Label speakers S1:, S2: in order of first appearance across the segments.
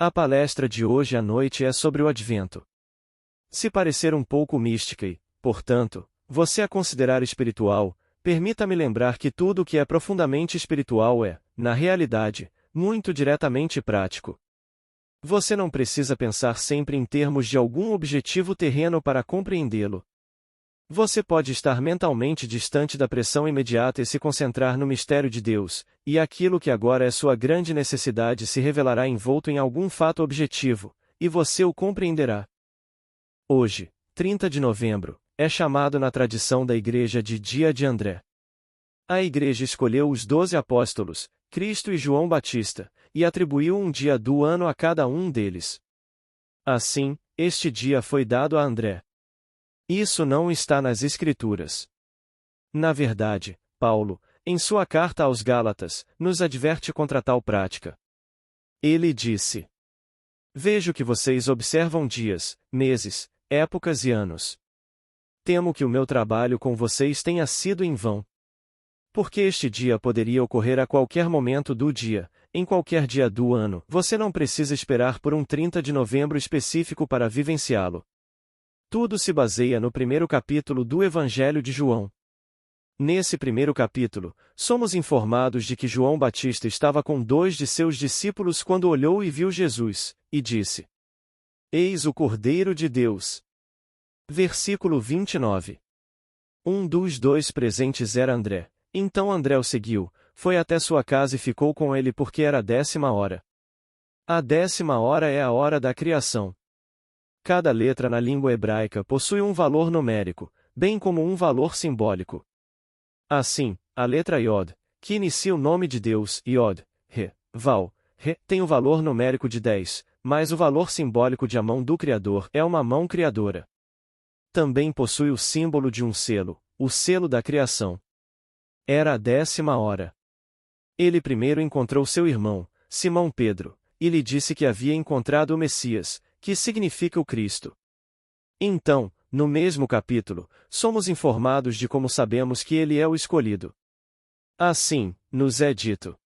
S1: A palestra de hoje à noite é sobre o Advento. Se parecer um pouco mística e, portanto, você a considerar espiritual, permita-me lembrar que tudo o que é profundamente espiritual é, na realidade, muito diretamente prático. Você não precisa pensar sempre em termos de algum objetivo terreno para compreendê-lo. Você pode estar mentalmente distante da pressão imediata e se concentrar no mistério de Deus, e aquilo que agora é sua grande necessidade se revelará envolto em algum fato objetivo, e você o compreenderá. Hoje, 30 de novembro, é chamado na tradição da Igreja de Dia de André. A Igreja escolheu os 12 apóstolos, Cristo e João Batista, e atribuiu um dia do ano a cada um deles. Assim, este dia foi dado a André. Isso não está nas Escrituras. Na verdade, Paulo, em sua carta aos Gálatas, nos adverte contra tal prática. Ele disse: Vejo que vocês observam dias, meses, épocas e anos. Temo que o meu trabalho com vocês tenha sido em vão. Porque este dia poderia ocorrer a qualquer momento do dia, em qualquer dia do ano, você não precisa esperar por um 30 de novembro específico para vivenciá-lo. Tudo se baseia no primeiro capítulo do Evangelho de João. Nesse primeiro capítulo, somos informados de que João Batista estava com 2 de seus discípulos quando olhou e viu Jesus, e disse: Eis o Cordeiro de Deus. Versículo 29. Um dos 2 presentes era André. Então André o seguiu, foi até sua casa e ficou com ele porque era a 10ª hora. A 10ª hora é a hora da criação. Cada letra na língua hebraica possui um valor numérico, bem como um valor simbólico. Assim, a letra Yod, que inicia o nome de Deus, Yod, Re, Val, Re, tem o valor numérico de 10, mas o valor simbólico de a mão do Criador é uma mão criadora. Também possui o símbolo de um selo, o selo da criação. Era a 10ª hora. Ele primeiro encontrou seu irmão, Simão Pedro, e lhe disse que havia encontrado o Messias, que significa o Cristo. Então, no mesmo capítulo, somos informados de como sabemos que ele é o escolhido. Assim, nos é dito: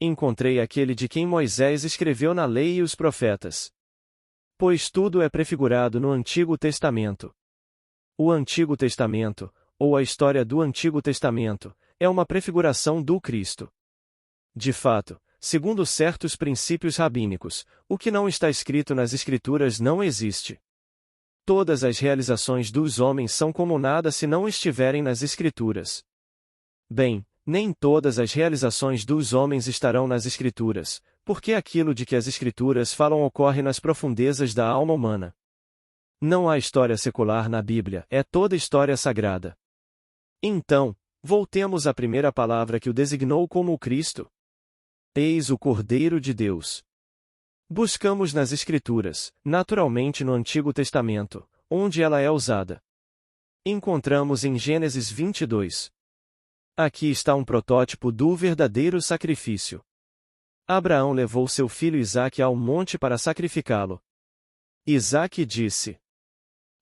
S1: Encontrei aquele de quem Moisés escreveu na lei e os profetas. Pois tudo é prefigurado no Antigo Testamento. O Antigo Testamento, ou a história do Antigo Testamento, é uma prefiguração do Cristo. De fato, segundo certos princípios rabínicos, o que não está escrito nas Escrituras não existe. Todas as realizações dos homens são como nada se não estiverem nas Escrituras. Bem, nem todas as realizações dos homens estarão nas Escrituras, porque aquilo de que as Escrituras falam ocorre nas profundezas da alma humana. Não há história secular na Bíblia, é toda história sagrada. Então, voltemos à primeira palavra que o designou como o Cristo. Eis o Cordeiro de Deus. Buscamos nas Escrituras, naturalmente no Antigo Testamento, onde ela é usada. Encontramos em Gênesis 22. Aqui está um protótipo do verdadeiro sacrifício. Abraão levou seu filho Isaque ao monte para sacrificá-lo. Isaque disse: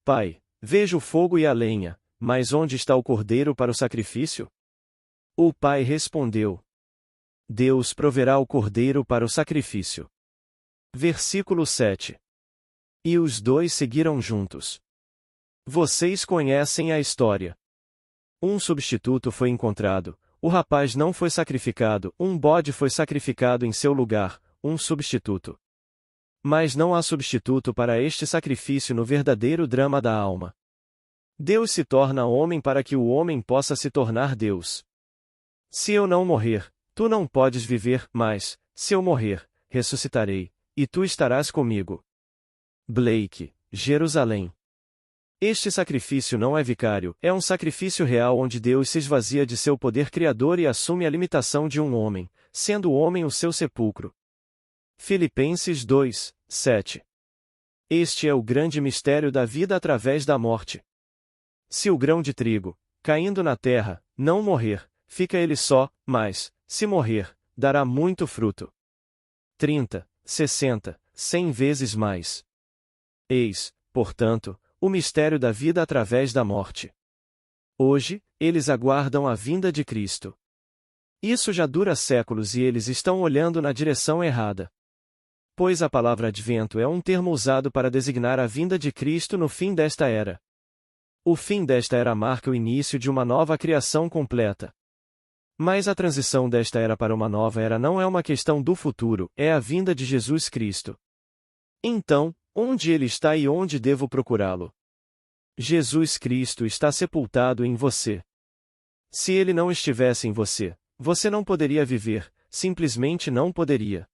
S1: Pai, vejo o fogo e a lenha, mas onde está o cordeiro para o sacrifício? O pai respondeu: Deus proverá o cordeiro para o sacrifício. Versículo 7. E os 2 seguiram juntos. Vocês conhecem a história. Um substituto foi encontrado, o rapaz não foi sacrificado, um bode foi sacrificado em seu lugar, um substituto. Mas não há substituto para este sacrifício no verdadeiro drama da alma. Deus se torna homem para que o homem possa se tornar Deus. Se eu não morrer, tu não podes viver, mas, se eu morrer, ressuscitarei, e tu estarás comigo. Blake, Jerusalém. Este sacrifício não é vicário, é um sacrifício real onde Deus se esvazia de seu poder criador e assume a limitação de um homem, sendo o homem o seu sepulcro. Filipenses 2, 7. Este é o grande mistério da vida através da morte. Se o grão de trigo, caindo na terra, não morrer, fica ele só, mas, se morrer, dará muito fruto. 30, 60, 100 vezes mais. Eis, portanto, o mistério da vida através da morte. Hoje, eles aguardam a vinda de Cristo. Isso já dura séculos e eles estão olhando na direção errada. Pois a palavra advento é um termo usado para designar a vinda de Cristo no fim desta era. O fim desta era marca o início de uma nova criação completa. Mas a transição desta era para uma nova era não é uma questão do futuro, é a vinda de Jesus Cristo. Então, onde ele está e onde devo procurá-lo? Jesus Cristo está sepultado em você. Se ele não estivesse em você, você não poderia viver, simplesmente não poderia.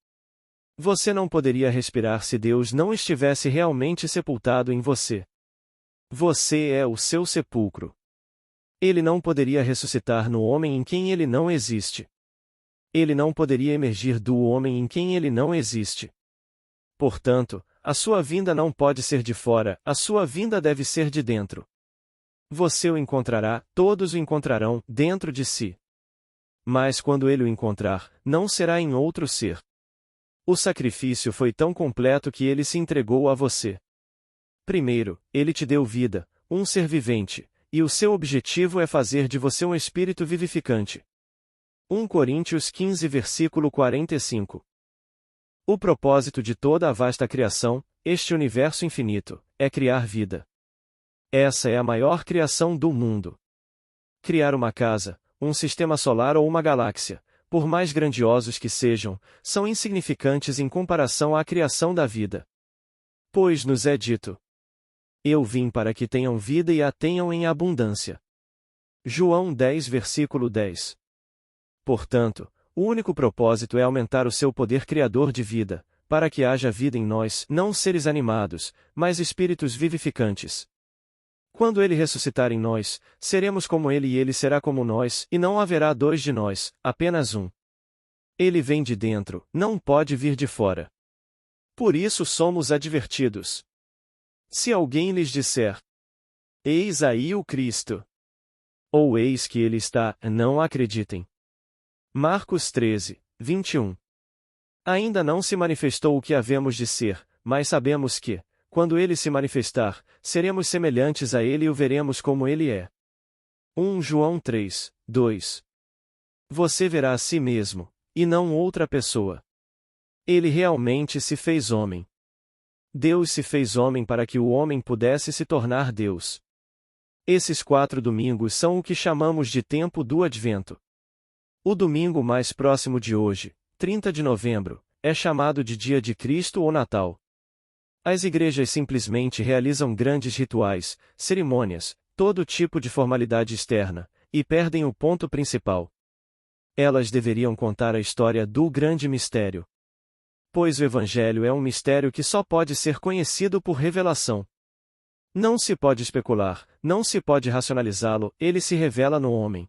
S1: Você não poderia respirar se Deus não estivesse realmente sepultado em você. Você é o seu sepulcro. Ele não poderia ressuscitar no homem em quem ele não existe. Ele não poderia emergir do homem em quem ele não existe. Portanto, a sua vinda não pode ser de fora, a sua vinda deve ser de dentro. Você o encontrará, todos o encontrarão, dentro de si. Mas quando ele o encontrar, não será em outro ser. O sacrifício foi tão completo que ele se entregou a você. Primeiro, ele te deu vida, um ser vivente, e o seu objetivo é fazer de você um espírito vivificante. 1 Coríntios 15 versículo 45. O propósito de toda a vasta criação, este universo infinito, é criar vida. Essa é a maior criação do mundo. Criar uma casa, um sistema solar ou uma galáxia, por mais grandiosos que sejam, são insignificantes em comparação à criação da vida. Pois nos é dito: eu vim para que tenham vida e a tenham em abundância. João 10 versículo 10. Portanto, o único propósito é aumentar o seu poder criador de vida, para que haja vida em nós, não seres animados, mas espíritos vivificantes. Quando ele ressuscitar em nós, seremos como ele e ele será como nós, e não haverá dois de nós, apenas um. Ele vem de dentro, não pode vir de fora. Por isso somos advertidos. Se alguém lhes disser: eis aí o Cristo, ou eis que ele está, não acreditem. Marcos 13, 21. Ainda não se manifestou o que havemos de ser, mas sabemos que, quando ele se manifestar, seremos semelhantes a ele e o veremos como ele é. 1 João 3, 2. Você verá a si mesmo, e não outra pessoa. Ele realmente se fez homem. Deus se fez homem para que o homem pudesse se tornar Deus. Esses 4 domingos são o que chamamos de tempo do Advento. O domingo mais próximo de hoje, 30 de novembro, é chamado de Dia de Cristo ou Natal. As igrejas simplesmente realizam grandes rituais, cerimônias, todo tipo de formalidade externa, e perdem o ponto principal. Elas deveriam contar a história do grande mistério. Pois o Evangelho é um mistério que só pode ser conhecido por revelação. Não se pode especular, não se pode racionalizá-lo, ele se revela no homem.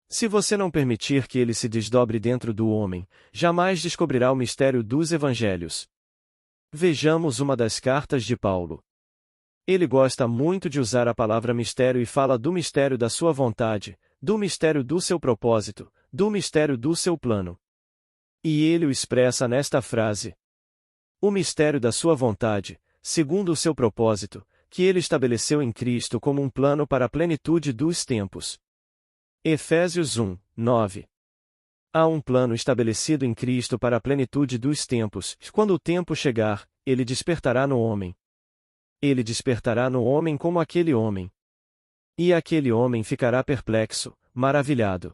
S1: Se você não permitir que ele se desdobre dentro do homem, jamais descobrirá o mistério dos Evangelhos. Vejamos uma das cartas de Paulo. Ele gosta muito de usar a palavra mistério e fala do mistério da sua vontade, do mistério do seu propósito, do mistério do seu plano. E ele o expressa nesta frase: o mistério da sua vontade, segundo o seu propósito, que ele estabeleceu em Cristo como um plano para a plenitude dos tempos. Efésios 1, 9. Há um plano estabelecido em Cristo para a plenitude dos tempos. Quando o tempo chegar, ele despertará no homem. Ele despertará no homem como aquele homem. E aquele homem ficará perplexo, maravilhado.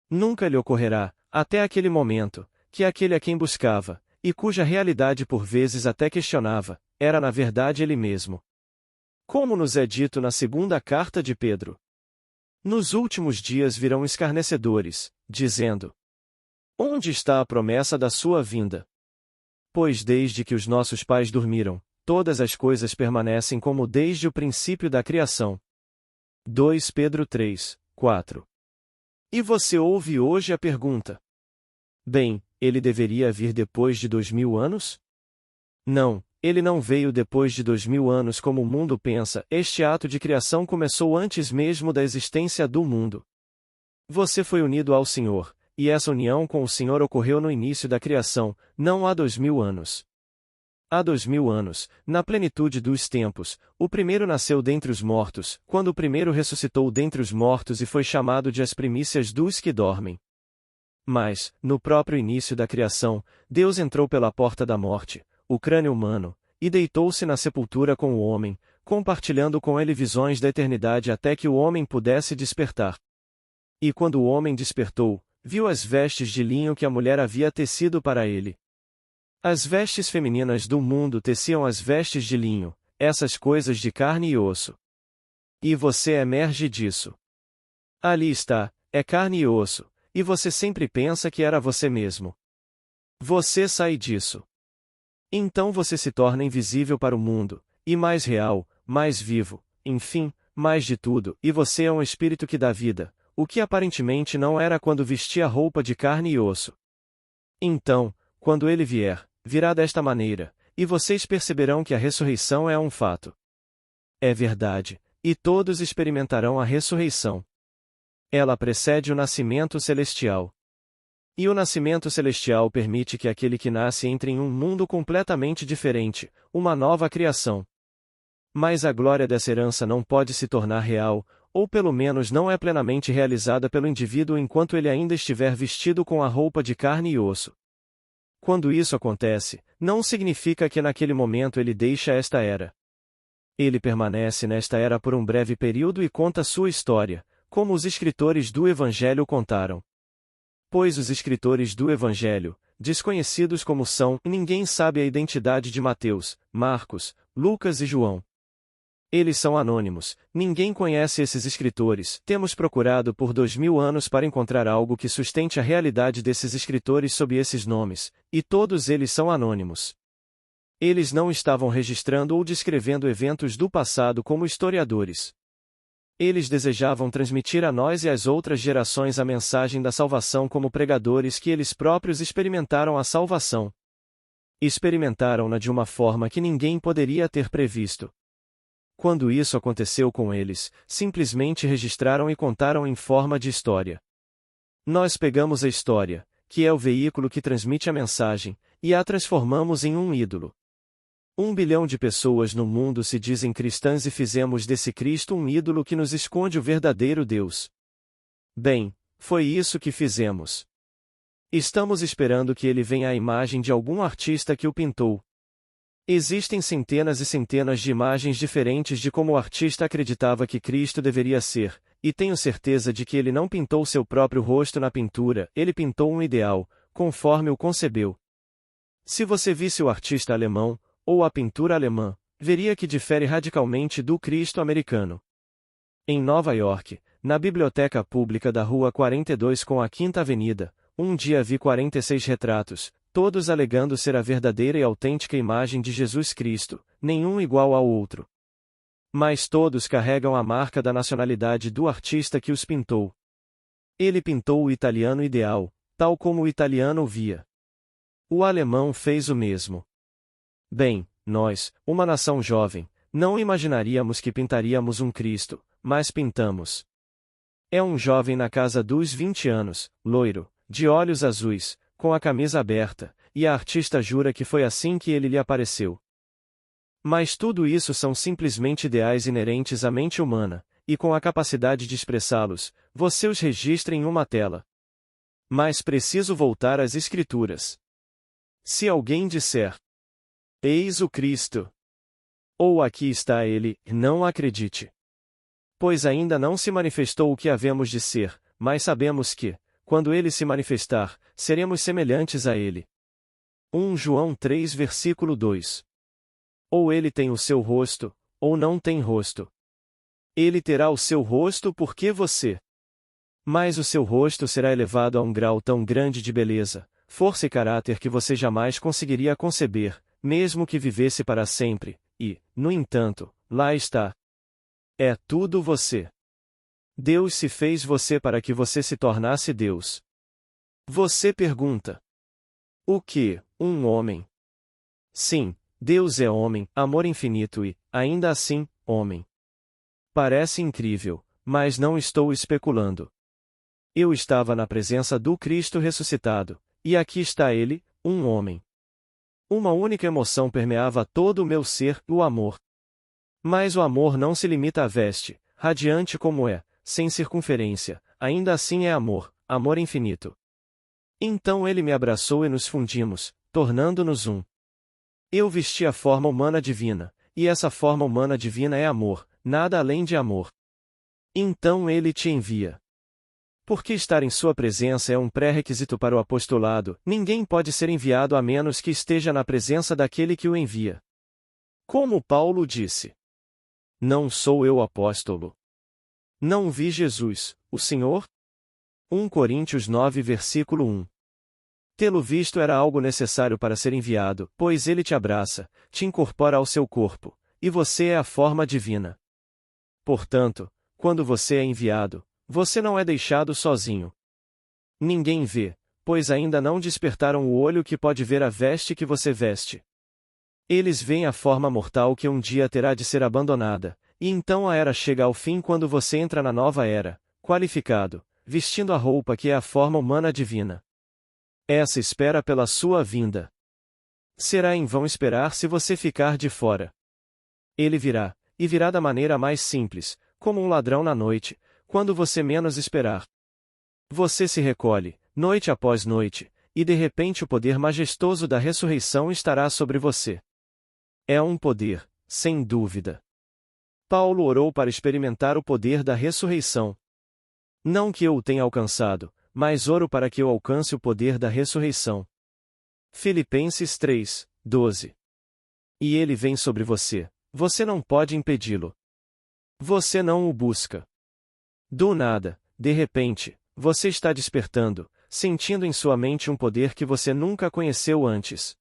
S1: Nunca lhe ocorrerá, até aquele momento, que aquele a quem buscava, e cuja realidade por vezes até questionava, era na verdade ele mesmo. Como nos é dito na segunda carta de Pedro: nos últimos dias virão escarnecedores, dizendo: onde está a promessa da sua vinda? Pois desde que os nossos pais dormiram, todas as coisas permanecem como desde o princípio da criação. 2 Pedro 3, 4. E você ouve hoje a pergunta: bem, ele deveria vir depois de 2000 anos? Não, ele não veio depois de 2000 anos como o mundo pensa. Este ato de criação começou antes mesmo da existência do mundo. Você foi unido ao Senhor, e essa união com o Senhor ocorreu no início da criação, não há 2000 anos. Há 2000 anos, na plenitude dos tempos, o primeiro nasceu dentre os mortos, quando o primeiro ressuscitou dentre os mortos e foi chamado de as primícias dos que dormem. Mas, no próprio início da criação, Deus entrou pela porta da morte, o crânio humano, e deitou-se na sepultura com o homem, compartilhando com ele visões da eternidade até que o homem pudesse despertar. E quando o homem despertou, viu as vestes de linho que a mulher havia tecido para ele. As vestes femininas do mundo teciam as vestes de linho, essas coisas de carne e osso. E você emerge disso. Ali está, é carne e osso, e você sempre pensa que era você mesmo. Você sai disso. Então você se torna invisível para o mundo, e mais real, mais vivo, enfim, mais de tudo, e você é um espírito que dá vida, o que aparentemente não era quando vestia roupa de carne e osso. Então, quando ele vier, virá desta maneira, e vocês perceberão que a ressurreição é um fato. É verdade, e todos experimentarão a ressurreição. Ela precede o nascimento celestial. E o nascimento celestial permite que aquele que nasce entre em um mundo completamente diferente, uma nova criação. Mas a glória dessa herança não pode se tornar real, ou pelo menos não é plenamente realizada pelo indivíduo enquanto ele ainda estiver vestido com a roupa de carne e osso. Quando isso acontece, não significa que naquele momento ele deixa esta era. Ele permanece nesta era por um breve período e conta sua história, como os escritores do Evangelho contaram. Pois os escritores do Evangelho, desconhecidos como são, ninguém sabe a identidade de Mateus, Marcos, Lucas e João. Eles são anônimos, ninguém conhece esses escritores. Temos procurado por 2000 anos para encontrar algo que sustente a realidade desses escritores sob esses nomes, e todos eles são anônimos. Eles não estavam registrando ou descrevendo eventos do passado como historiadores. Eles desejavam transmitir a nós e às outras gerações a mensagem da salvação como pregadores que eles próprios experimentaram a salvação. Experimentaram-na de uma forma que ninguém poderia ter previsto. Quando isso aconteceu com eles, simplesmente registraram e contaram em forma de história. Nós pegamos a história, que é o veículo que transmite a mensagem, e a transformamos em um ídolo. 1 bilhão de pessoas no mundo se dizem cristãs e fizemos desse Cristo um ídolo que nos esconde o verdadeiro Deus. Bem, foi isso que fizemos. Estamos esperando que ele venha à imagem de algum artista que o pintou. Existem centenas e centenas de imagens diferentes de como o artista acreditava que Cristo deveria ser, e tenho certeza de que ele não pintou seu próprio rosto na pintura, ele pintou um ideal, conforme o concebeu. Se você visse o artista alemão, ou a pintura alemã, veria que difere radicalmente do Cristo americano. Em Nova York, na biblioteca pública da Rua 42 com a Quinta Avenida, um dia vi 46 retratos, todos alegando ser a verdadeira e autêntica imagem de Jesus Cristo, nenhum igual ao outro. Mas todos carregam a marca da nacionalidade do artista que os pintou. Ele pintou o italiano ideal, tal como o italiano o via. O alemão fez o mesmo. Bem, nós, uma nação jovem, não imaginaríamos que pintaríamos um Cristo, mas pintamos. É um jovem na casa dos 20 anos, loiro, de olhos azuis, com a camisa aberta, e a artista jura que foi assim que ele lhe apareceu. Mas tudo isso são simplesmente ideais inerentes à mente humana, e com a capacidade de expressá-los, você os registra em uma tela. Mas preciso voltar às Escrituras. Se alguém disser: eis o Cristo, ou aqui está ele, não acredite. Pois ainda não se manifestou o que havemos de ser, mas sabemos que, quando ele se manifestar, seremos semelhantes a ele. 1 João 3 versículo 2. Ou ele tem o seu rosto, ou não tem rosto. Ele terá o seu rosto porque você. Mas o seu rosto será elevado a um grau tão grande de beleza, força e caráter que você jamais conseguiria conceber, mesmo que vivesse para sempre, e, no entanto, lá está. É tudo você. Deus se fez você para que você se tornasse Deus. Você pergunta: o que, um homem? Sim, Deus é homem, amor infinito e, ainda assim, homem. Parece incrível, mas não estou especulando. Eu estava na presença do Cristo ressuscitado, e aqui está ele, um homem. Uma única emoção permeava todo o meu ser, o amor. Mas o amor não se limita à veste, radiante como é, sem circunferência, ainda assim é amor, amor infinito. Então ele me abraçou e nos fundimos, tornando-nos um. Eu vesti a forma humana divina, e essa forma humana divina é amor, nada além de amor. Então ele te envia. Porque estar em sua presença é um pré-requisito para o apostolado, ninguém pode ser enviado a menos que esteja na presença daquele que o envia. Como Paulo disse: Não sou eu apóstolo. Não vi Jesus, o Senhor? 1 Coríntios 9 versículo 1. Tê-lo visto era algo necessário para ser enviado, pois ele te abraça, te incorpora ao seu corpo, e você é a forma divina. Portanto, quando você é enviado, você não é deixado sozinho. Ninguém vê, pois ainda não despertaram o olho que pode ver a veste que você veste. Eles veem a forma mortal que um dia terá de ser abandonada, e então a era chega ao fim quando você entra na nova era, qualificado, vestindo a roupa que é a forma humana divina. Essa espera pela sua vinda. Será em vão esperar se você ficar de fora. Ele virá, e virá da maneira mais simples, como um ladrão na noite, quando você menos esperar. Você se recolhe, noite após noite, e de repente o poder majestoso da ressurreição estará sobre você. É um poder, sem dúvida. Paulo orou para experimentar o poder da ressurreição. Não que eu o tenha alcançado, mas oro para que eu alcance o poder da ressurreição. Filipenses 3, 12. E ele vem sobre você, você não pode impedi-lo. Você não o busca. Do nada, de repente, você está despertando, sentindo em sua mente um poder que você nunca conheceu antes.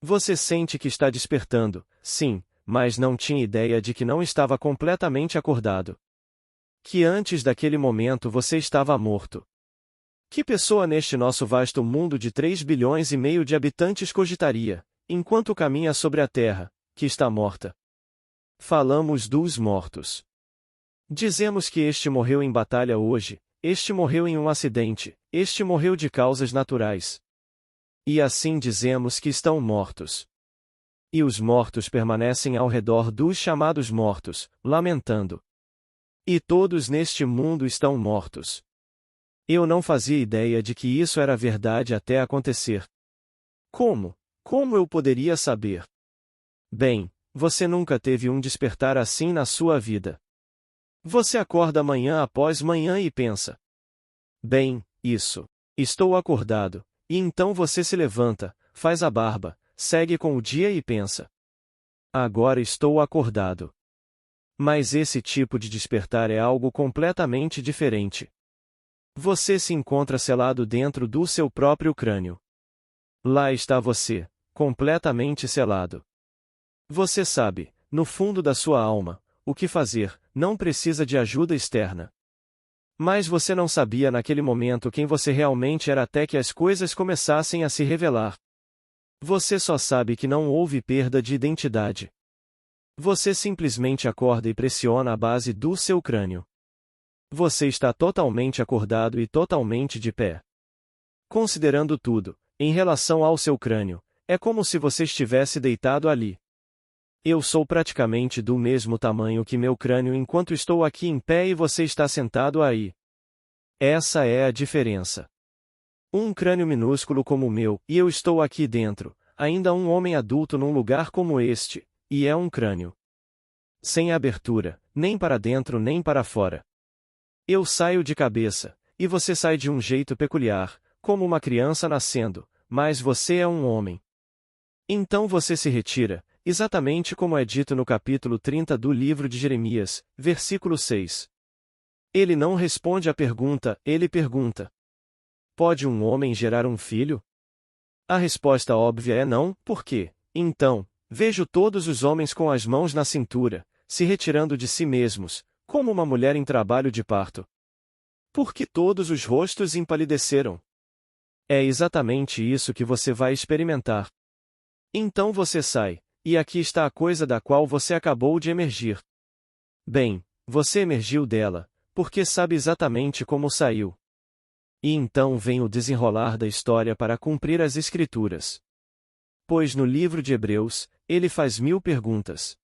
S1: Você sente que está despertando, sim, mas não tinha ideia de que não estava completamente acordado. Que antes daquele momento você estava morto. Que pessoa neste nosso vasto mundo de 3,5 bilhões de habitantes cogitaria, enquanto caminha sobre a terra, que está morta? Falamos dos mortos. Dizemos que este morreu em batalha hoje, este morreu em um acidente, este morreu de causas naturais. E assim dizemos que estão mortos. E os mortos permanecem ao redor dos chamados mortos, lamentando. E todos neste mundo estão mortos. Eu não fazia ideia de que isso era verdade até acontecer. Como? Como eu poderia saber? Bem, você nunca teve um despertar assim na sua vida. Você acorda manhã após manhã e pensa: bem, isso. Estou acordado. E então você se levanta, faz a barba, segue com o dia e pensa: agora estou acordado. Mas esse tipo de despertar é algo completamente diferente. Você se encontra selado dentro do seu próprio crânio. Lá está você, completamente selado. Você sabe, no fundo da sua alma, o que fazer, não precisa de ajuda externa. Mas você não sabia naquele momento quem você realmente era até que as coisas começassem a se revelar. Você só sabe que não houve perda de identidade. Você simplesmente acorda e pressiona a base do seu crânio. Você está totalmente acordado e totalmente de pé. Considerando tudo, em relação ao seu crânio, é como se você estivesse deitado ali. Eu sou praticamente do mesmo tamanho que meu crânio enquanto estou aqui em pé e você está sentado aí. Essa é a diferença. Um crânio minúsculo como o meu, e eu estou aqui dentro, ainda um homem adulto num lugar como este, e é um crânio. Sem abertura, nem para dentro nem para fora. Eu saio de cabeça, e você sai de um jeito peculiar, como uma criança nascendo, mas você é um homem. Então você se retira, exatamente como é dito no capítulo 30 do livro de Jeremias, versículo 6. Ele não responde à pergunta, ele pergunta: pode um homem gerar um filho? A resposta óbvia é não, por quê? Então, vejo todos os homens com as mãos na cintura, se retirando de si mesmos, como uma mulher em trabalho de parto. Porque todos os rostos empalideceram. É exatamente isso que você vai experimentar. Então você sai, e aqui está a coisa da qual você acabou de emergir. Bem, você emergiu dela, porque sabe exatamente como saiu. E então vem o desenrolar da história para cumprir as Escrituras. Pois no livro de Hebreus, ele faz 1000 perguntas.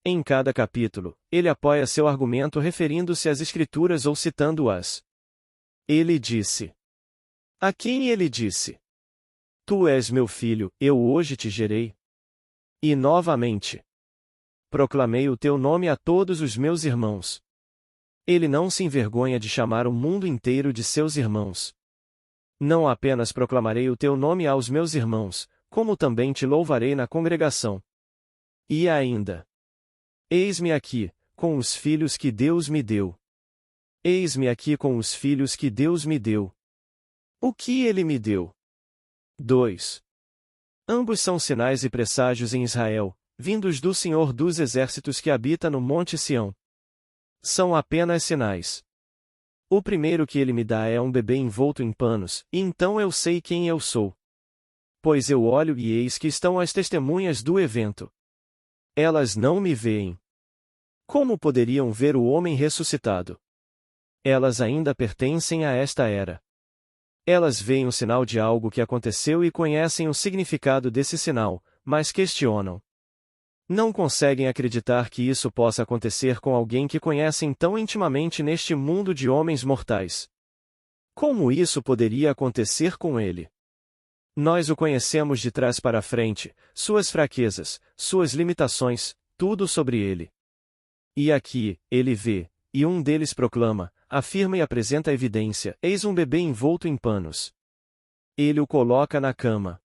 S1: Em cada capítulo, ele apoia seu argumento referindo-se às Escrituras ou citando-as. Ele disse: A quem ele disse: Tu és meu filho, eu hoje te gerei. E novamente proclamei o teu nome a todos os meus irmãos. Ele não se envergonha de chamar o mundo inteiro de seus irmãos. Não apenas proclamarei o teu nome aos meus irmãos, como também te louvarei na congregação. E ainda: Eis-me aqui, com os filhos que Deus me deu. Eis-me aqui com os filhos que Deus me deu. O que ele me deu? 2. Ambos são sinais e presságios em Israel, vindos do Senhor dos Exércitos que habita no Monte Sião. São apenas sinais. O primeiro que ele me dá é um bebê envolto em panos, e então eu sei quem eu sou. Pois eu olho e eis que estão as testemunhas do evento. Elas não me veem. Como poderiam ver o homem ressuscitado? Elas ainda pertencem a esta era. Elas veem o sinal de algo que aconteceu e conhecem o significado desse sinal, mas questionam. Não conseguem acreditar que isso possa acontecer com alguém que conhecem tão intimamente neste mundo de homens mortais. Como isso poderia acontecer com ele? Nós o conhecemos de trás para frente, suas fraquezas, suas limitações, tudo sobre ele. E aqui, ele vê, e um deles proclama, afirma e apresenta a evidência: eis um bebê envolto em panos. Ele o coloca na cama.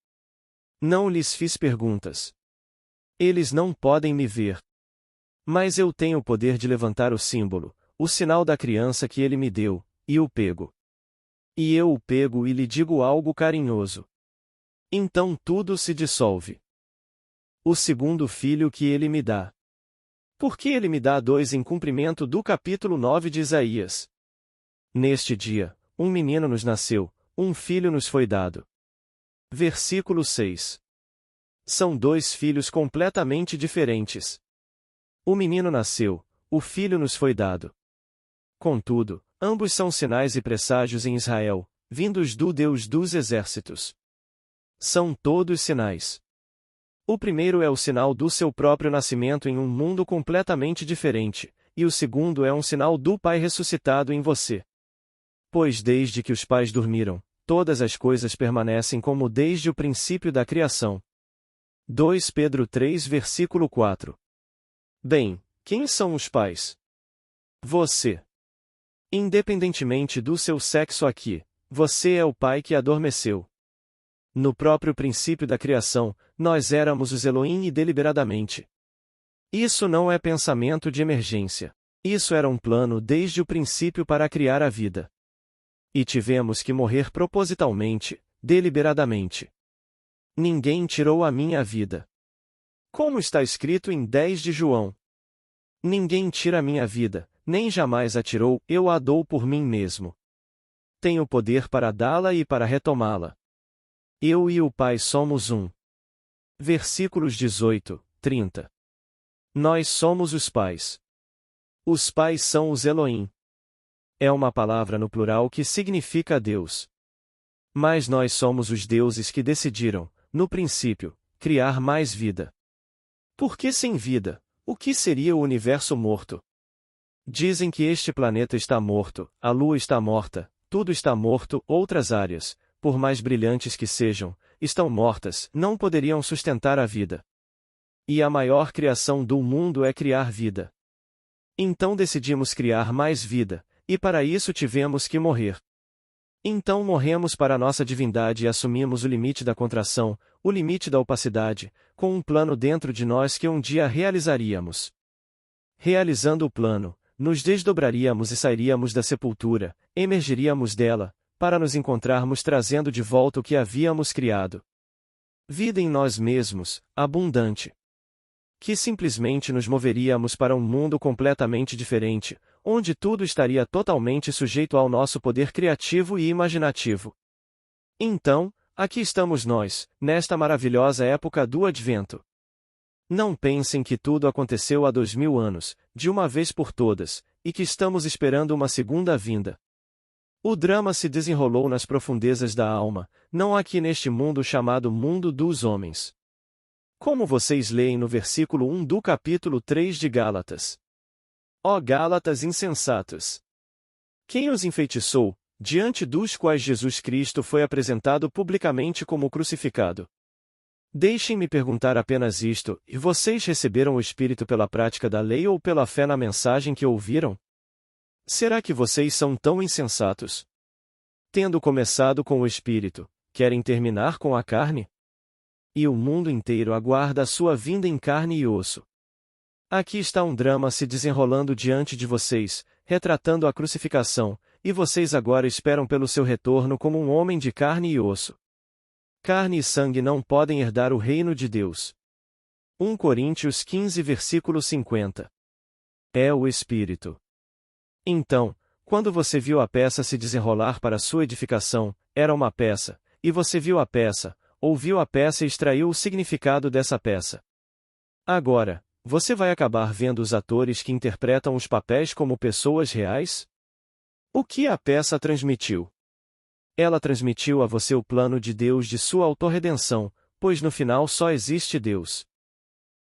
S1: Não lhes fiz perguntas. Eles não podem me ver. Mas eu tenho o poder de levantar o símbolo, o sinal da criança que ele me deu, e o pego. E eu o pego e lhe digo algo carinhoso. Então tudo se dissolve. O segundo filho que ele me dá. Por que ele me dá 2 em cumprimento do capítulo 9 de Isaías? Neste dia, um menino nos nasceu, um filho nos foi dado. Versículo 6. São 2 filhos completamente diferentes. O menino nasceu, o filho nos foi dado. Contudo, ambos são sinais e presságios em Israel, vindos do Deus dos Exércitos. São todos sinais. O primeiro é o sinal do seu próprio nascimento em um mundo completamente diferente, e o segundo é um sinal do Pai ressuscitado em você. Pois desde que os pais dormiram, todas as coisas permanecem como desde o princípio da criação. 2 Pedro 3 versículo 4. Bem, quem são os pais? Você. Independentemente do seu sexo aqui, você é o pai que adormeceu. No próprio princípio da criação, nós éramos os Elohim e deliberadamente. Isso não é pensamento de emergência. Isso era um plano desde o princípio para criar a vida. E tivemos que morrer propositalmente, deliberadamente. Ninguém tirou a minha vida. Como está escrito em 10 de João. Ninguém tira a minha vida, nem jamais a tirou, eu a dou por mim mesmo. Tenho poder para dá-la e para retomá-la. Eu e o Pai somos um. Versículos 18, 30. Nós somos os pais. Os pais são os Elohim. É uma palavra no plural que significa Deus. Mas nós somos os deuses que decidiram, no princípio, criar mais vida. Porque sem vida, o que seria o universo morto? Dizem que este planeta está morto, a Lua está morta, tudo está morto, outras áreas, por mais brilhantes que sejam, estão mortas, não poderiam sustentar a vida. E a maior criação do mundo é criar vida. Então decidimos criar mais vida, e para isso tivemos que morrer. Então morremos para nossa divindade e assumimos o limite da contração, o limite da opacidade, com um plano dentro de nós que um dia realizaríamos. Realizando o plano, nos desdobraríamos e sairíamos da sepultura, emergiríamos dela, para nos encontrarmos trazendo de volta o que havíamos criado. Vida em nós mesmos, abundante. Que simplesmente nos moveríamos para um mundo completamente diferente, onde tudo estaria totalmente sujeito ao nosso poder criativo e imaginativo. Então, aqui estamos nós, nesta maravilhosa época do Advento. Não pensem que tudo aconteceu há 2000 anos, de uma vez por todas, e que estamos esperando uma segunda vinda. O drama se desenrolou nas profundezas da alma, não aqui neste mundo chamado mundo dos homens. Como vocês leem no versículo 1 do capítulo 3 de Gálatas. Ó Gálatas insensatos! Quem os enfeitiçou, diante dos quais Jesus Cristo foi apresentado publicamente como crucificado. Deixem-me perguntar apenas isto: e vocês receberam o Espírito pela prática da lei ou pela fé na mensagem que ouviram? Será que vocês são tão insensatos? Tendo começado com o Espírito, querem terminar com a carne? E o mundo inteiro aguarda a sua vinda em carne e osso. Aqui está um drama se desenrolando diante de vocês, retratando a crucificação, e vocês agora esperam pelo seu retorno como um homem de carne e osso. Carne e sangue não podem herdar o reino de Deus. 1 Coríntios 15 versículo 50. É o Espírito. Então, quando você viu a peça se desenrolar para sua edificação, era uma peça, e você viu a peça, ouviu a peça e extraiu o significado dessa peça. Agora, você vai acabar vendo os atores que interpretam os papéis como pessoas reais? O que a peça transmitiu? Ela transmitiu a você o plano de Deus de sua autorredenção, pois no final só existe Deus.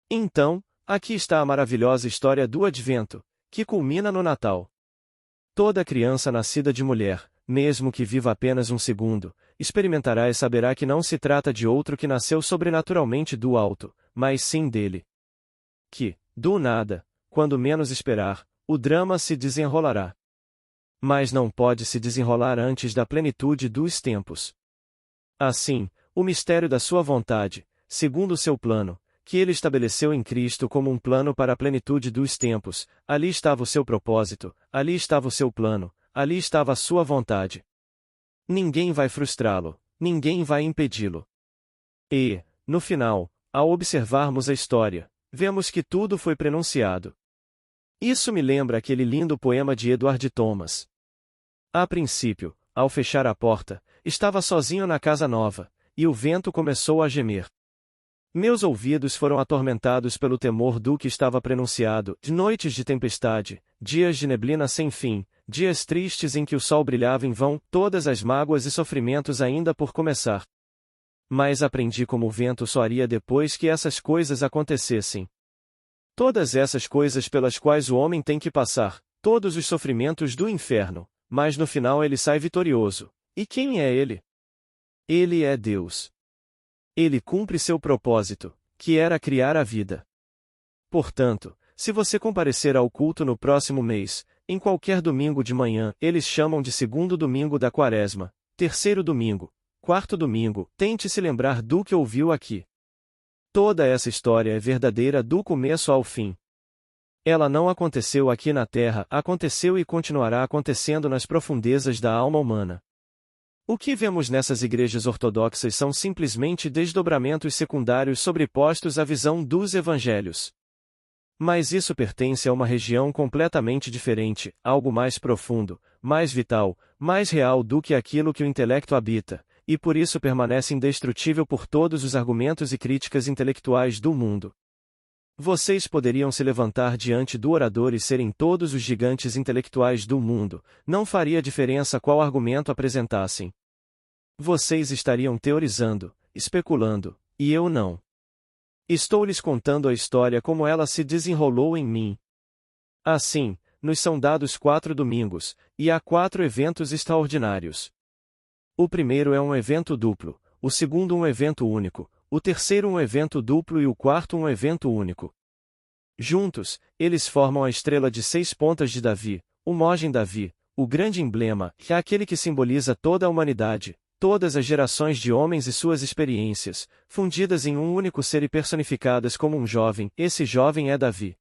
S1: Então, aqui está a maravilhosa história do Advento, que culmina no Natal. Toda criança nascida de mulher, mesmo que viva apenas um segundo, experimentará e saberá que não se trata de outro que nasceu sobrenaturalmente do alto, mas sim dele. Que, do nada, quando menos esperar, o drama se desenrolará. Mas não pode se desenrolar antes da plenitude dos tempos. Assim, o mistério da sua vontade, segundo o seu plano, que ele estabeleceu em Cristo como um plano para a plenitude dos tempos, ali estava o seu propósito, ali estava o seu plano, ali estava a sua vontade. Ninguém vai frustrá-lo, ninguém vai impedi-lo. E, no final, ao observarmos a história, vemos que tudo foi prenunciado. Isso me lembra aquele lindo poema de Edward Thomas. A princípio, ao fechar a porta, estava sozinho na casa nova, e o vento começou a gemer. Meus ouvidos foram atormentados pelo temor do que estava prenunciado, de noites de tempestade, dias de neblina sem fim, dias tristes em que o sol brilhava em vão, todas as mágoas e sofrimentos ainda por começar. Mas aprendi como o vento soaria depois que essas coisas acontecessem. Todas essas coisas pelas quais o homem tem que passar, todos os sofrimentos do inferno, mas no final ele sai vitorioso. E quem é ele? Ele é Deus. Ele cumpre seu propósito, que era criar a vida. Portanto, se você comparecer ao culto no próximo mês, em qualquer domingo de manhã, eles chamam de segundo domingo da Quaresma, terceiro domingo, quarto domingo, tente se lembrar do que ouviu aqui. Toda essa história é verdadeira do começo ao fim. Ela não aconteceu aqui na Terra, aconteceu e continuará acontecendo nas profundezas da alma humana. O que vemos nessas igrejas ortodoxas são simplesmente desdobramentos secundários sobrepostos à visão dos evangelhos. Mas isso pertence a uma região completamente diferente, algo mais profundo, mais vital, mais real do que aquilo que o intelecto habita, e por isso permanece indestrutível por todos os argumentos e críticas intelectuais do mundo. Vocês poderiam se levantar diante do orador e serem todos os gigantes intelectuais do mundo, não faria diferença qual argumento apresentassem. Vocês estariam teorizando, especulando, e eu não. Estou lhes contando a história como ela se desenrolou em mim. Assim, nos são dados 4 domingos, e há 4 eventos extraordinários. O primeiro é um evento duplo, o segundo um evento único, o terceiro um evento duplo e o quarto um evento único. Juntos, eles formam a estrela de 6 pontas de Davi, o Mogem Davi, o grande emblema, que é aquele que simboliza toda a humanidade, todas as gerações de homens e suas experiências, fundidas em um único ser e personificadas como um jovem, esse jovem é Davi.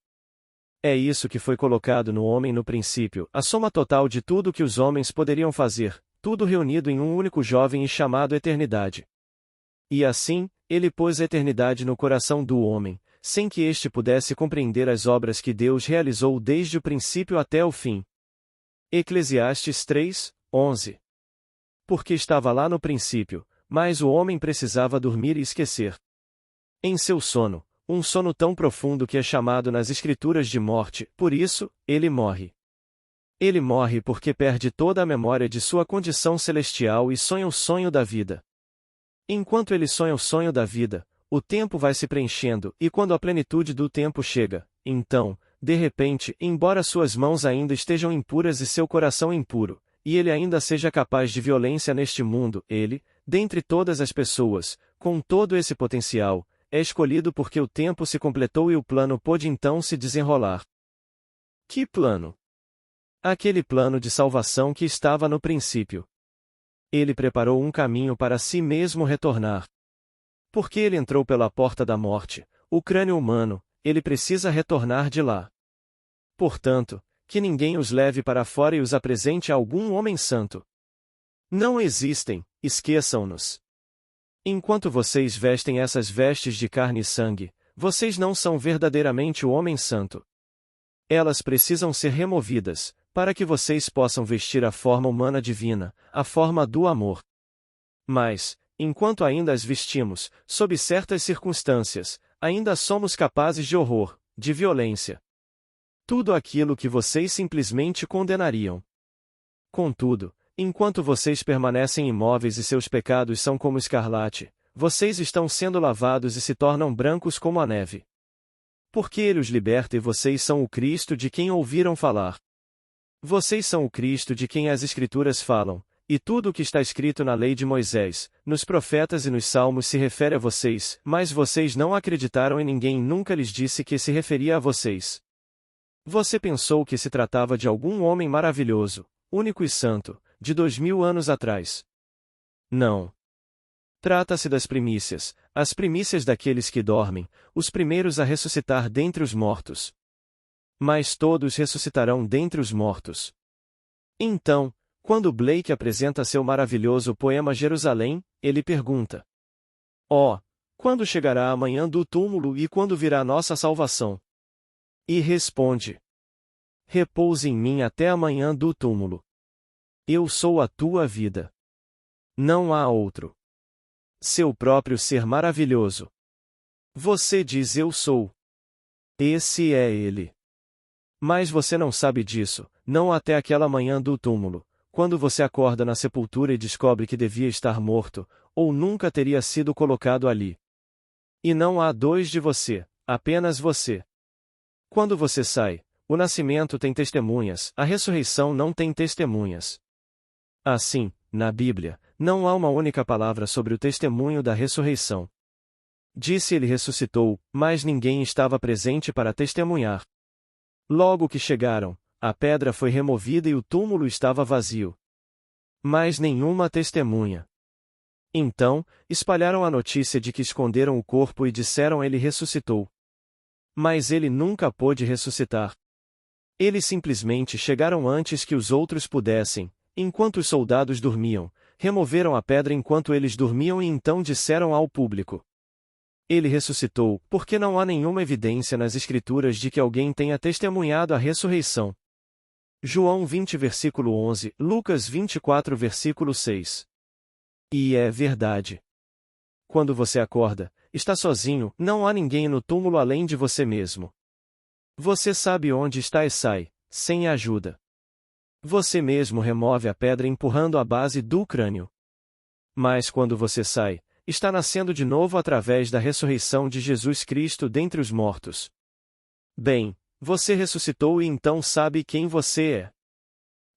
S1: É isso que foi colocado no homem no princípio, a soma total de tudo que os homens poderiam fazer, tudo reunido em um único jovem e chamado eternidade. E assim, ele pôs a eternidade no coração do homem, sem que este pudesse compreender as obras que Deus realizou desde o princípio até o fim. Eclesiastes 3, 11. Porque estava lá no princípio, mas o homem precisava dormir e esquecer. Em seu sono, um sono tão profundo que é chamado nas Escrituras de morte, por isso, ele morre. Ele morre porque perde toda a memória de sua condição celestial e sonha o sonho da vida. Enquanto ele sonha o sonho da vida, o tempo vai se preenchendo, e quando a plenitude do tempo chega, então, de repente, embora suas mãos ainda estejam impuras e seu coração impuro, e ele ainda seja capaz de violência neste mundo, ele, dentre todas as pessoas, com todo esse potencial, é escolhido porque o tempo se completou e o plano pôde então se desenrolar. Que plano? Aquele plano de salvação que estava no princípio. Ele preparou um caminho para si mesmo retornar. Porque ele entrou pela porta da morte, o crânio humano, ele precisa retornar de lá. Portanto, que ninguém os leve para fora e os apresente a algum homem santo. Não existem, esqueçam-nos. Enquanto vocês vestem essas vestes de carne e sangue, vocês não são verdadeiramente o homem santo. Elas precisam ser removidas, para que vocês possam vestir a forma humana divina, a forma do amor. Mas, enquanto ainda as vestimos, sob certas circunstâncias, ainda somos capazes de horror, de violência. Tudo aquilo que vocês simplesmente condenariam. Contudo, enquanto vocês permanecem imóveis e seus pecados são como escarlate, vocês estão sendo lavados e se tornam brancos como a neve. Porque ele os liberta e vocês são o Cristo de quem ouviram falar. Vocês são o Cristo de quem as Escrituras falam, e tudo o que está escrito na lei de Moisés, nos profetas e nos salmos se refere a vocês, mas vocês não acreditaram e ninguém nunca lhes disse que se referia a vocês. Você pensou que se tratava de algum homem maravilhoso, único e santo, de 2000 anos atrás. Não. Trata-se das primícias, as primícias daqueles que dormem, os primeiros a ressuscitar dentre os mortos. Mas todos ressuscitarão dentre os mortos. Então, quando Blake apresenta seu maravilhoso poema Jerusalém, ele pergunta: "Oh, quando chegará a manhã do túmulo e quando virá nossa salvação?" E responde: "Repouse em mim até a manhã do túmulo. Eu sou a tua vida. Não há outro. Seu próprio ser maravilhoso. Você diz eu sou. Esse é ele. Mas você não sabe disso, não até aquela manhã do túmulo, quando você acorda na sepultura e descobre que devia estar morto, ou nunca teria sido colocado ali. E não há dois de você, apenas você. Quando você sai, o nascimento tem testemunhas, a ressurreição não tem testemunhas. Assim, na Bíblia, não há uma única palavra sobre o testemunho da ressurreição. Disse ele ressuscitou, mas ninguém estava presente para testemunhar. Logo que chegaram, a pedra foi removida e o túmulo estava vazio. Mas nenhuma testemunha. Então, espalharam a notícia de que esconderam o corpo e disseram ele ressuscitou. Mas ele nunca pôde ressuscitar. Eles simplesmente chegaram antes que os outros pudessem, enquanto os soldados dormiam, removeram a pedra enquanto eles dormiam e então disseram ao público: ele ressuscitou, porque não há nenhuma evidência nas Escrituras de que alguém tenha testemunhado a ressurreição. João 20 versículo 11, Lucas 24 versículo 6. E é verdade. Quando você acorda, está sozinho, não há ninguém no túmulo além de você mesmo. Você sabe onde está e sai, sem ajuda. Você mesmo remove a pedra empurrando a base do crânio. Mas quando você sai, está nascendo de novo através da ressurreição de Jesus Cristo dentre os mortos. Bem, você ressuscitou e então sabe quem você é.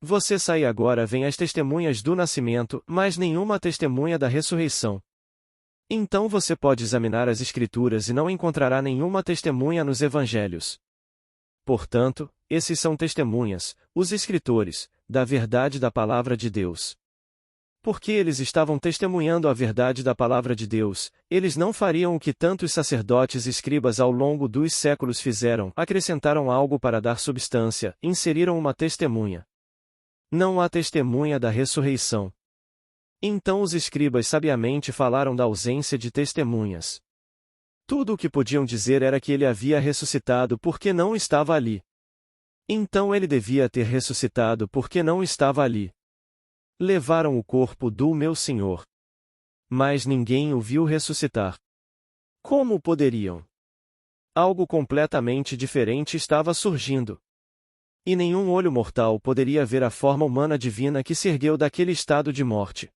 S1: Você sai agora vem as testemunhas do nascimento, mas nenhuma testemunha da ressurreição. Então você pode examinar as Escrituras e não encontrará nenhuma testemunha nos Evangelhos. Portanto, esses são testemunhas, os escritores, da verdade da palavra de Deus. Porque eles estavam testemunhando a verdade da palavra de Deus, eles não fariam o que tantos sacerdotes e escribas ao longo dos séculos fizeram, acrescentaram algo para dar substância, inseriram uma testemunha. Não há testemunha da ressurreição. Então os escribas sabiamente falaram da ausência de testemunhas. Tudo o que podiam dizer era que ele havia ressuscitado porque não estava ali. Então ele devia ter ressuscitado porque não estava ali. Levaram o corpo do meu Senhor. Mas ninguém o viu ressuscitar. Como poderiam? Algo completamente diferente estava surgindo. E nenhum olho mortal poderia ver a forma humana divina que se ergueu daquele estado de morte.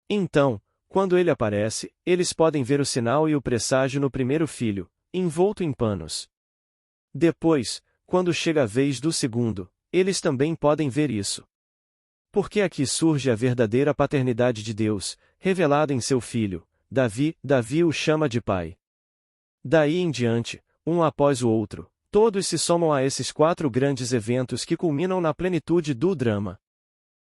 S1: Então, quando ele aparece, eles podem ver o sinal e o presságio no primeiro filho, envolto em panos. Depois, quando chega a vez do segundo, eles também podem ver isso. Porque aqui surge a verdadeira paternidade de Deus, revelada em seu filho, Davi. Davi o chama de pai. Daí em diante, um após o outro, todos se somam a esses 4 grandes eventos que culminam na plenitude do drama.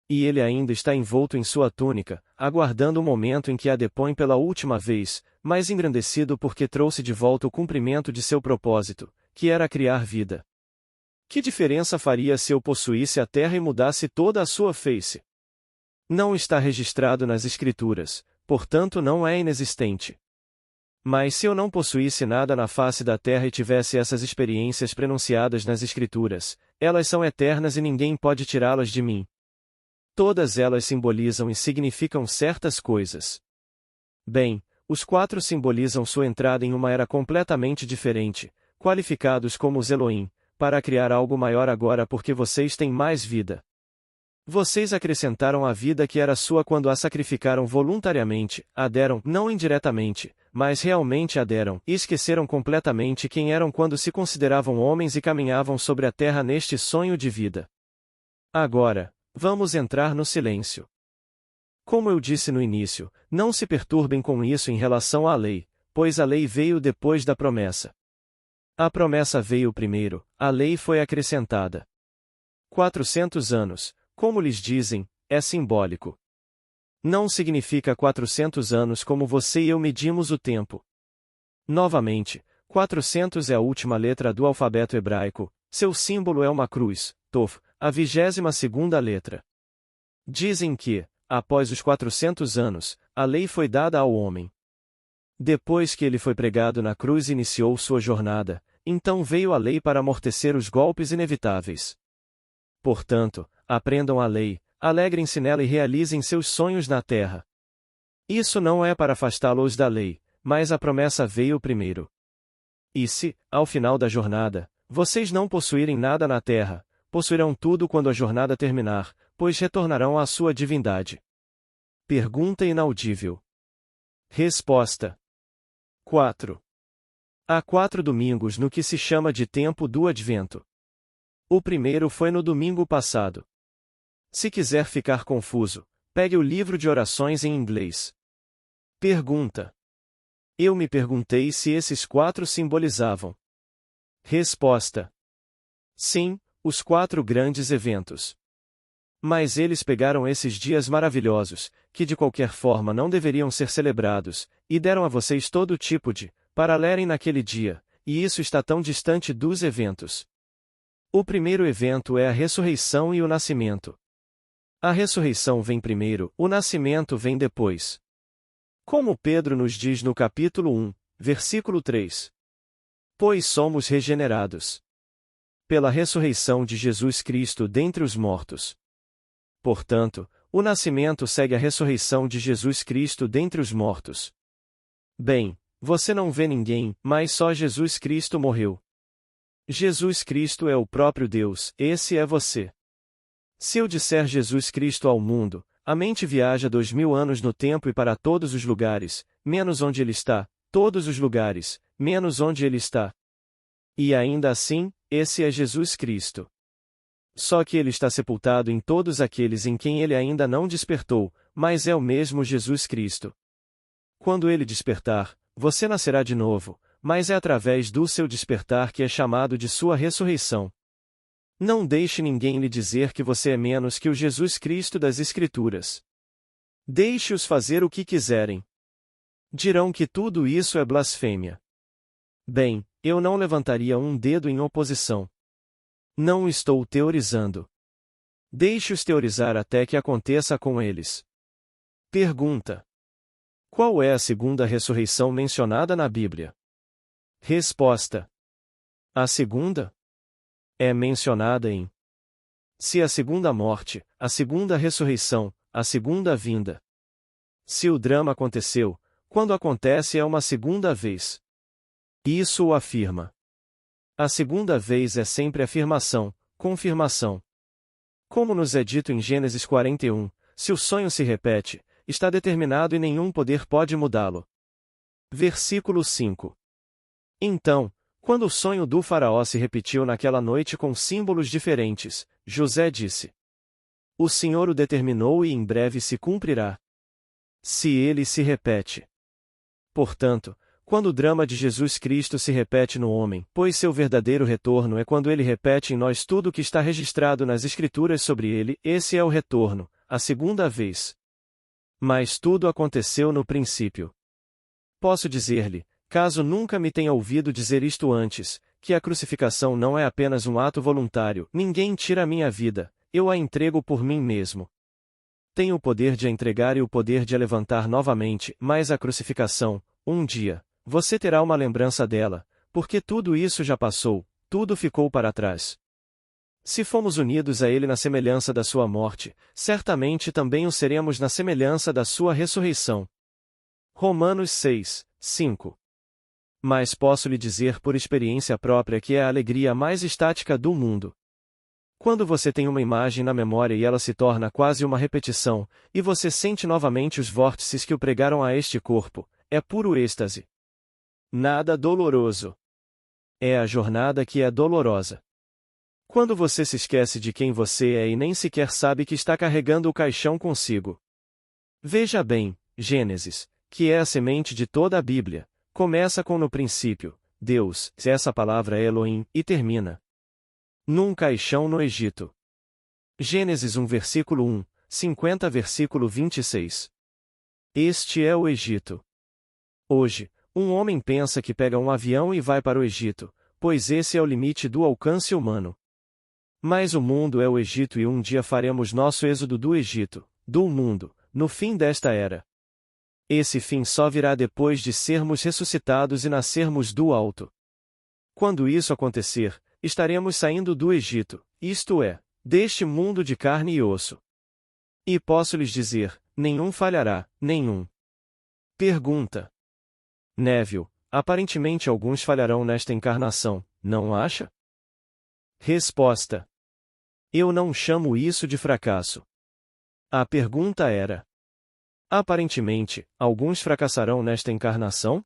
S1: E ele ainda está envolto em sua túnica, aguardando o momento em que a depõe pela última vez, mas engrandecido porque trouxe de volta o cumprimento de seu propósito, que era criar vida. Que diferença faria se eu possuísse a terra e mudasse toda a sua face? Não está registrado nas Escrituras, portanto não é inexistente. Mas se eu não possuísse nada na face da terra e tivesse essas experiências prenunciadas nas Escrituras, elas são eternas e ninguém pode tirá-las de mim. Todas elas simbolizam e significam certas coisas. Bem, os 4 simbolizam sua entrada em uma era completamente diferente, qualificados como os Elohim, para criar algo maior agora porque vocês têm mais vida. Vocês acrescentaram a vida que era sua quando a sacrificaram voluntariamente, a deram, não indiretamente, mas realmente a deram, e esqueceram completamente quem eram quando se consideravam homens e caminhavam sobre a terra neste sonho de vida. Agora, vamos entrar no silêncio. Como eu disse no início, não se perturbem com isso em relação à lei, pois a lei veio depois da promessa. A promessa veio primeiro, a lei foi acrescentada. 400 anos, como lhes dizem, é simbólico. Não significa 400 anos como você e eu medimos o tempo. Novamente, 400 é a última letra do alfabeto hebraico, seu símbolo é uma cruz, Tov, a 22ª letra. Dizem que, após os 400 anos, a lei foi dada ao homem. Depois que ele foi pregado na cruz e iniciou sua jornada, então veio a lei para amortecer os golpes inevitáveis. Portanto, aprendam a lei, alegrem-se nela e realizem seus sonhos na terra. Isso não é para afastá-los da lei, mas a promessa veio primeiro. E se, ao final da jornada, vocês não possuírem nada na terra, possuirão tudo quando a jornada terminar, pois retornarão à sua divindade. Pergunta inaudível. Resposta. 4. Há 4 domingos no que se chama de tempo do Advento. O primeiro foi no domingo passado. Se quiser ficar confuso, pegue o livro de orações em inglês. Pergunta. Eu me perguntei se esses 4 simbolizavam. Resposta. Sim, os 4 grandes eventos. Mas eles pegaram esses dias maravilhosos, que de qualquer forma não deveriam ser celebrados, e deram a vocês todo tipo de, para lerem naquele dia, e isso está tão distante dos eventos. O primeiro evento é a ressurreição e o nascimento. A ressurreição vem primeiro, o nascimento vem depois. Como Pedro nos diz no capítulo 1, versículo 3. Pois somos regenerados pela ressurreição de Jesus Cristo dentre os mortos. Portanto, o nascimento segue a ressurreição de Jesus Cristo dentre os mortos. Bem, você não vê ninguém, mas só Jesus Cristo morreu. Jesus Cristo é o próprio Deus, esse é você. Se eu disser Jesus Cristo ao mundo, a mente viaja 2000 anos no tempo e para todos os lugares, menos onde ele está, todos os lugares, menos onde ele está. E ainda assim, esse é Jesus Cristo. Só que ele está sepultado em todos aqueles em quem ele ainda não despertou, mas é o mesmo Jesus Cristo. Quando ele despertar, você nascerá de novo, mas é através do seu despertar que é chamado de sua ressurreição. Não deixe ninguém lhe dizer que você é menos que o Jesus Cristo das Escrituras. Deixe-os fazer o que quiserem. Dirão que tudo isso é blasfêmia. Bem, eu não levantaria um dedo em oposição. Não estou teorizando. Deixe-os teorizar até que aconteça com eles. Pergunta. Qual é a segunda ressurreição mencionada na Bíblia? Resposta. A segunda é mencionada em se a segunda morte, a segunda ressurreição, a segunda vinda. Se o drama aconteceu, quando acontece é uma segunda vez. Isso o afirma. A segunda vez é sempre afirmação, confirmação. Como nos é dito em Gênesis 41, se o sonho se repete, está determinado e nenhum poder pode mudá-lo. Versículo 5. Então, quando o sonho do faraó se repetiu naquela noite com símbolos diferentes, José disse: O Senhor o determinou e em breve se cumprirá. Se ele se repete. Portanto, quando o drama de Jesus Cristo se repete no homem, pois seu verdadeiro retorno é quando ele repete em nós tudo o que está registrado nas Escrituras sobre ele, esse é o retorno, a segunda vez. Mas tudo aconteceu no princípio. Posso dizer-lhe, caso nunca me tenha ouvido dizer isto antes, que a crucificação não é apenas um ato voluntário, ninguém tira a minha vida, eu a entrego por mim mesmo. Tenho o poder de a entregar e o poder de a levantar novamente, mas a crucificação, um dia, você terá uma lembrança dela, porque tudo isso já passou, tudo ficou para trás. Se fomos unidos a Ele na semelhança da sua morte, certamente também o seremos na semelhança da sua ressurreição. Romanos 6, 5. Mas posso lhe dizer por experiência própria que é a alegria mais estática do mundo. Quando você tem uma imagem na memória e ela se torna quase uma repetição, e você sente novamente os vórtices que o pregaram a este corpo, é puro êxtase. Nada doloroso. É a jornada que é dolorosa. Quando você se esquece de quem você é e nem sequer sabe que está carregando o caixão consigo. Veja bem, Gênesis, que é a semente de toda a Bíblia, começa com no princípio, Deus, essa palavra é Elohim, e termina num caixão no Egito. Gênesis 1 versículo 1, 50 versículo 26. Este é o Egito. Hoje, um homem pensa que pega um avião e vai para o Egito, pois esse é o limite do alcance humano. Mas o mundo é o Egito e um dia faremos nosso êxodo do Egito, do mundo, no fim desta era. Esse fim só virá depois de sermos ressuscitados e nascermos do alto. Quando isso acontecer, estaremos saindo do Egito, isto é, deste mundo de carne e osso. E posso lhes dizer, nenhum falhará, nenhum. Pergunta. Neville, aparentemente alguns falharão nesta encarnação, não acha? Resposta. Eu não chamo isso de fracasso. A pergunta era: aparentemente, alguns fracassarão nesta encarnação?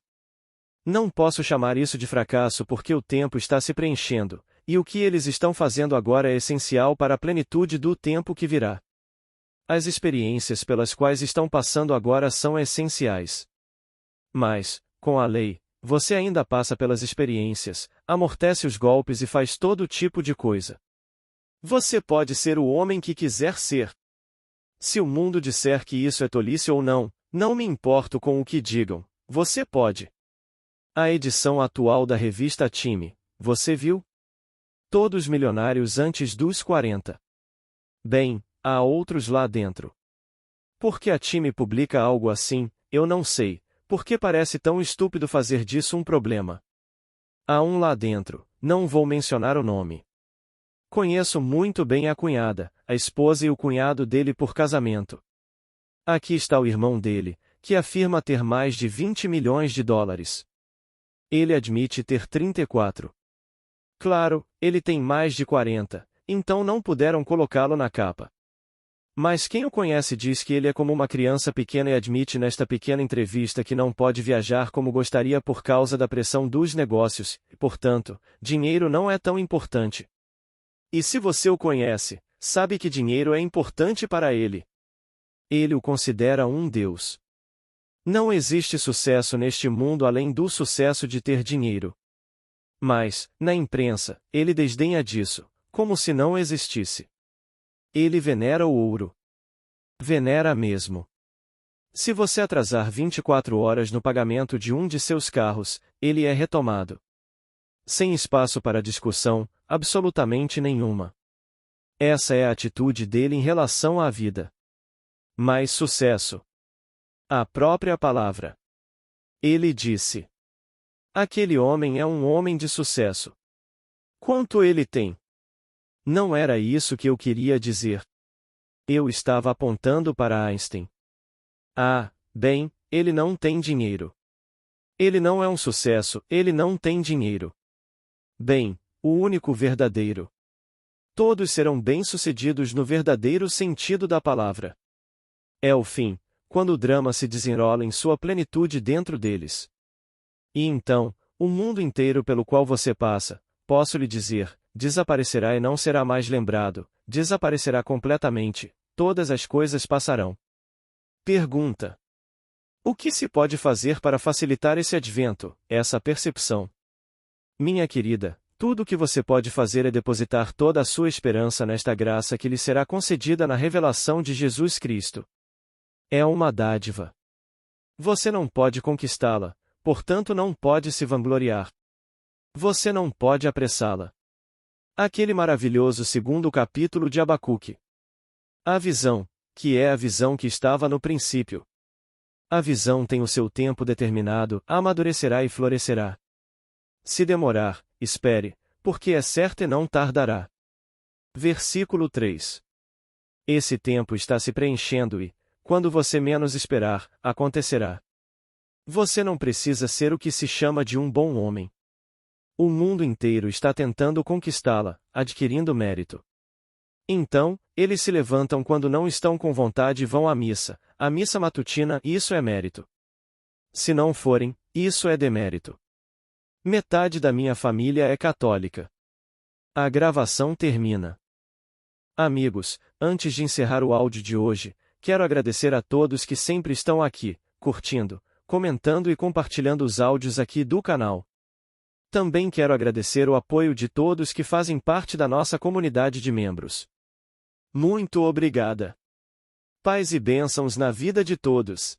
S1: Não posso chamar isso de fracasso porque o tempo está se preenchendo, e o que eles estão fazendo agora é essencial para a plenitude do tempo que virá. As experiências pelas quais estão passando agora são essenciais. Mas, com a lei, você ainda passa pelas experiências, amortece os golpes e faz todo tipo de coisa. Você pode ser o homem que quiser ser. Se o mundo disser que isso é tolice ou não, não me importo com o que digam, você pode. A edição atual da revista Time, você viu? Todos milionários antes dos 40. Bem, há outros lá dentro. Por que a Time publica algo assim, eu não sei, porque parece tão estúpido fazer disso um problema. Há um lá dentro, não vou mencionar o nome. Conheço muito bem a cunhada, a esposa e o cunhado dele por casamento. Aqui está o irmão dele, que afirma ter mais de 20 milhões de dólares. Ele admite ter 34. Claro, ele tem mais de 40, então não puderam colocá-lo na capa. Mas quem o conhece diz que ele é como uma criança pequena e admite nesta pequena entrevista que não pode viajar como gostaria por causa da pressão dos negócios, e, portanto, dinheiro não é tão importante. E se você o conhece, sabe que dinheiro é importante para ele. Ele o considera um deus. Não existe sucesso neste mundo além do sucesso de ter dinheiro. Mas, na imprensa, ele desdenha disso, como se não existisse. Ele venera o ouro. Venera mesmo. Se você atrasar 24 horas no pagamento de um de seus carros, ele é retomado. Sem espaço para discussão, absolutamente nenhuma. Essa é a atitude dele em relação à vida. Mais sucesso. A própria palavra. Ele disse: aquele homem é um homem de sucesso. Quanto ele tem? Não era isso que eu queria dizer. Eu estava apontando para Einstein. Ah, bem, ele não tem dinheiro. Ele não é um sucesso, ele não tem dinheiro. Bem, o único verdadeiro. Todos serão bem-sucedidos no verdadeiro sentido da palavra. É o fim, quando o drama se desenrola em sua plenitude dentro deles. E então, o mundo inteiro pelo qual você passa, posso lhe dizer, desaparecerá e não será mais lembrado, desaparecerá completamente, todas as coisas passarão. Pergunta: o que se pode fazer para facilitar esse advento, essa percepção? Minha querida, tudo o que você pode fazer é depositar toda a sua esperança nesta graça que lhe será concedida na revelação de Jesus Cristo. É uma dádiva. Você não pode conquistá-la, portanto não pode se vangloriar. Você não pode apressá-la. Aquele maravilhoso segundo capítulo de Abacuque. A visão, que é a visão que estava no princípio. A visão tem o seu tempo determinado, amadurecerá e florescerá. Se demorar, espere, porque é certo e não tardará. Versículo 3. Esse tempo está se preenchendo e, quando você menos esperar, acontecerá. Você não precisa ser o que se chama de um bom homem. O mundo inteiro está tentando conquistá-la, adquirindo mérito. Então, eles se levantam quando não estão com vontade e vão à missa. A missa matutina, isso é mérito. Se não forem, isso é demérito. Metade da minha família é católica. A gravação termina. Amigos, antes de encerrar o áudio de hoje, quero agradecer a todos que sempre estão aqui, curtindo, comentando e compartilhando os áudios aqui do canal. Também quero agradecer o apoio de todos que fazem parte da nossa comunidade de membros. Muito obrigada. Paz e bênçãos na vida de todos.